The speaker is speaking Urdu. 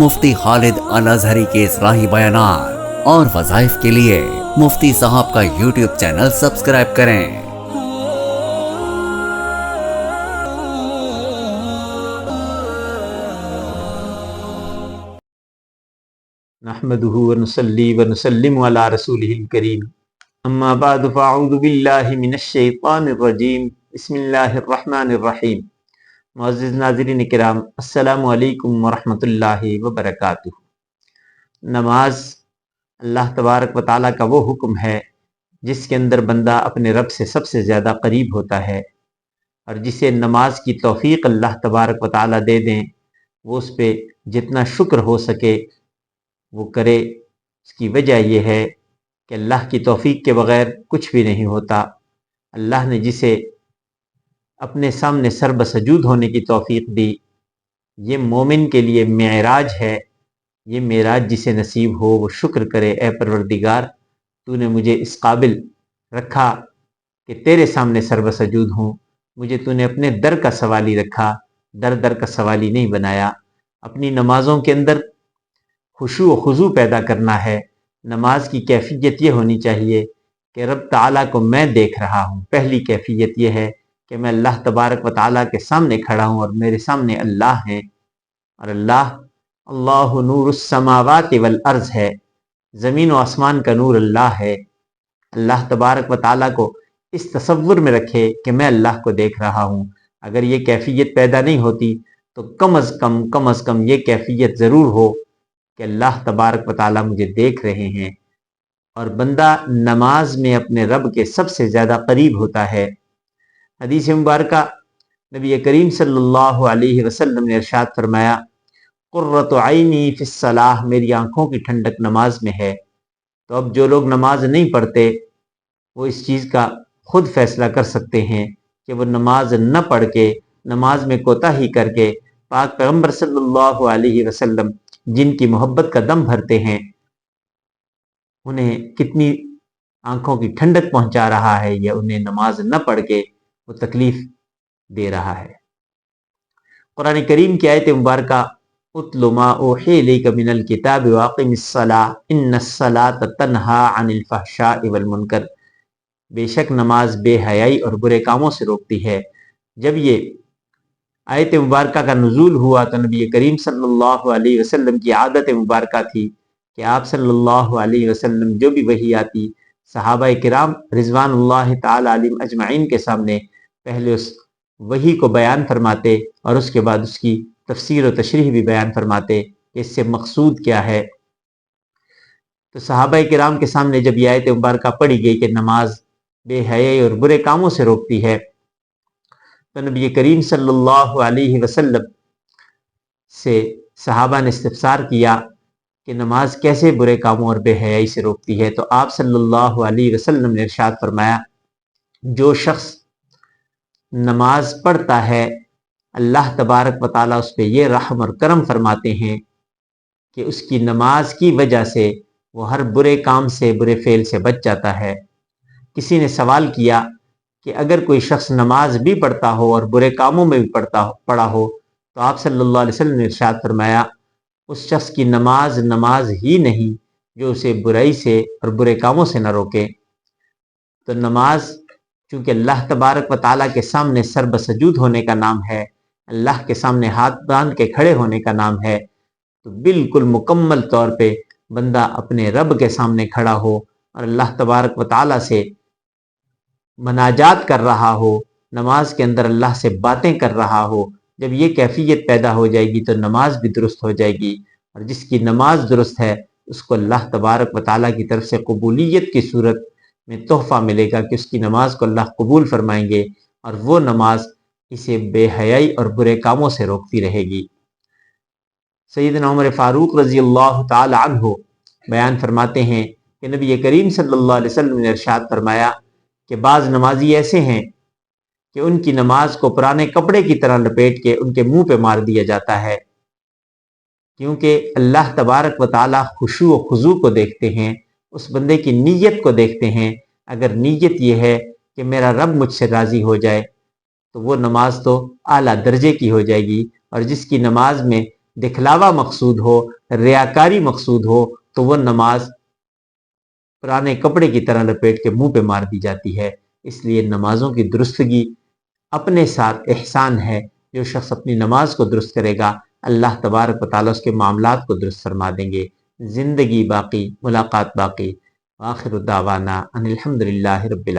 مفتی خالد الازہری کے اصلاحی بیانات اور وظائف کے لیے مفتی صاحب کا یوٹیوب چینل سبسکرائب کریں۔ نحمده ونصلي ونسلم على رسوله الكريم اما بعد فاعوذ باللہ من الشیطان الرجیم بسم اللہ الرحمن الرحیم۔ معزز ناظرین کرام، السلام علیکم ورحمۃ اللہ وبرکاتہ۔ نماز اللہ تبارک و تعالیٰ کا وہ حکم ہے جس کے اندر بندہ اپنے رب سے سب سے زیادہ قریب ہوتا ہے، اور جسے نماز کی توفیق اللہ تبارک و تعالیٰ دے دیں وہ اس پہ جتنا شکر ہو سکے وہ کرے۔ اس کی وجہ یہ ہے کہ اللہ کی توفیق کے بغیر کچھ بھی نہیں ہوتا۔ اللہ نے جسے اپنے سامنے سر بسجود ہونے کی توفیق دی، یہ مومن کے لیے معراج ہے۔ یہ معراج جسے نصیب ہو وہ شکر کرے، اے پروردگار تو نے مجھے اس قابل رکھا کہ تیرے سامنے سر بسجود ہوں، مجھے تو نے اپنے در کا سوالی رکھا، در کا سوالی نہیں بنایا۔ اپنی نمازوں کے اندر خشوع و خضوع پیدا کرنا ہے۔ نماز کی کیفیت یہ ہونی چاہیے کہ رب تعالیٰ کو میں دیکھ رہا ہوں۔ پہلی کیفیت یہ ہے کہ میں اللہ تبارک و تعالیٰ کے سامنے کھڑا ہوں اور میرے سامنے اللہ ہیں، اور اللہ نور السماوات والارض ہے، زمین و آسمان کا نور اللہ ہے۔ اللہ تبارک و تعالیٰ کو اس تصور میں رکھے کہ میں اللہ کو دیکھ رہا ہوں۔ اگر یہ کیفیت پیدا نہیں ہوتی تو کم از کم یہ کیفیت ضرور ہو کہ اللہ تبارک و تعالیٰ مجھے دیکھ رہے ہیں، اور بندہ نماز میں اپنے رب کے سب سے زیادہ قریب ہوتا ہے۔ حدیث مبارکہ نبی کریم صلی اللہ علیہ وسلم نے ارشاد فرمایا، قرۃ عینی فی الصلاۃ، میری آنکھوں کی ٹھنڈک نماز میں ہے۔ تو اب جو لوگ نماز نہیں پڑھتے وہ اس چیز کا خود فیصلہ کر سکتے ہیں کہ وہ نماز نہ پڑھ کے، نماز میں کوتاہی کر کے پاک پیغمبر صلی اللہ علیہ وسلم جن کی محبت کا دم بھرتے ہیں انہیں کتنی آنکھوں کی ٹھنڈک پہنچا رہا ہے، یا انہیں نماز نہ پڑھ کے وہ تکلیف دے رہا ہے۔ قرآن کریم کی آیت مبارکہ اتل ما اوحی الیک من الکتاب واقم الصلاۃ ان الصلاۃ تنہی عن الفحشاء والمنکر، بے شک نماز بے حیائی اور برے کاموں سے روکتی ہے۔ جب یہ آیت مبارکہ کا نزول ہوا تو نبی کریم صلی اللہ علیہ وسلم کی عادت مبارکہ تھی کہ آپ صلی اللہ علیہ وسلم جو بھی وحی آتی صحابہ کرام رضوان اللہ تعالی علیہم اجمعین کے سامنے پہلے اس وحی کو بیان فرماتے اور اس کے بعد اس کی تفسیر و تشریح بھی بیان فرماتے کہ اس سے مقصود کیا ہے۔ تو صحابہ کرام کے سامنے جب یہ آیت مبارکہ پڑھی گئی کہ نماز بے حیائی اور برے کاموں سے روکتی ہے، تو نبی کریم صلی اللہ علیہ وسلم سے صحابہ نے استفسار کیا کہ نماز کیسے برے کاموں اور بے حیائی سے روکتی ہے؟ تو آپ صلی اللہ علیہ وسلم نے ارشاد فرمایا، جو شخص نماز پڑھتا ہے اللہ تبارک و تعالیٰ اس پہ یہ رحم اور کرم فرماتے ہیں کہ اس کی نماز کی وجہ سے وہ ہر برے کام سے، برے فعل سے بچ جاتا ہے۔ کسی نے سوال کیا کہ اگر کوئی شخص نماز بھی پڑھتا ہو اور برے کاموں میں بھی پڑھا ہو تو آپ صلی اللہ علیہ وسلم نے ارشاد فرمایا، اس شخص کی نماز ہی نہیں جو اسے برائی سے اور برے کاموں سے نہ روکے۔ تو نماز چونکہ اللہ تبارک و تعالیٰ کے سامنے سر بسجود ہونے کا نام ہے، اللہ کے سامنے ہاتھ باندھ کے کھڑے ہونے کا نام ہے، تو بالکل مکمل طور پہ بندہ اپنے رب کے سامنے کھڑا ہو اور اللہ تبارک و تعالیٰ سے مناجات کر رہا ہو، نماز کے اندر اللہ سے باتیں کر رہا ہو۔ جب یہ کیفیت پیدا ہو جائے گی تو نماز بھی درست ہو جائے گی، اور جس کی نماز درست ہے اس کو اللہ تبارک و تعالیٰ کی طرف سے قبولیت کی صورت میں تحفہ ملے گا کہ اس کی نماز کو اللہ قبول فرمائیں گے، اور وہ نماز اسے بے حیائی اور برے کاموں سے روکتی رہے گی۔ سیدنا عمر فاروق رضی اللہ تعالی عنہ بیان فرماتے ہیں کہ نبی کریم صلی اللہ علیہ وسلم نے ارشاد فرمایا کہ بعض نمازی ایسے ہیں کہ ان کی نماز کو پرانے کپڑے کی طرح لپیٹ کے ان کے منہ پہ مار دیا جاتا ہے، کیونکہ اللہ تبارک و تعالیٰ خشوع و خضوع کو دیکھتے ہیں، اس بندے کی نیت کو دیکھتے ہیں۔ اگر نیت یہ ہے کہ میرا رب مجھ سے راضی ہو جائے تو وہ نماز تو اعلیٰ درجے کی ہو جائے گی، اور جس کی نماز میں دکھلاوا مقصود ہو، ریاکاری مقصود ہو تو وہ نماز پرانے کپڑے کی طرح لپیٹ کے منہ پہ مار دی جاتی ہے۔ اس لیے نمازوں کی درستگی اپنے ساتھ احسان ہے۔ جو شخص اپنی نماز کو درست کرے گا اللہ تبارک و تعالیٰ اس کے معاملات کو درست فرما دیں گے۔ زندگی باقی، ملاقات باقی۔ آخر دعوانا ان الحمدللہ رب العالمین۔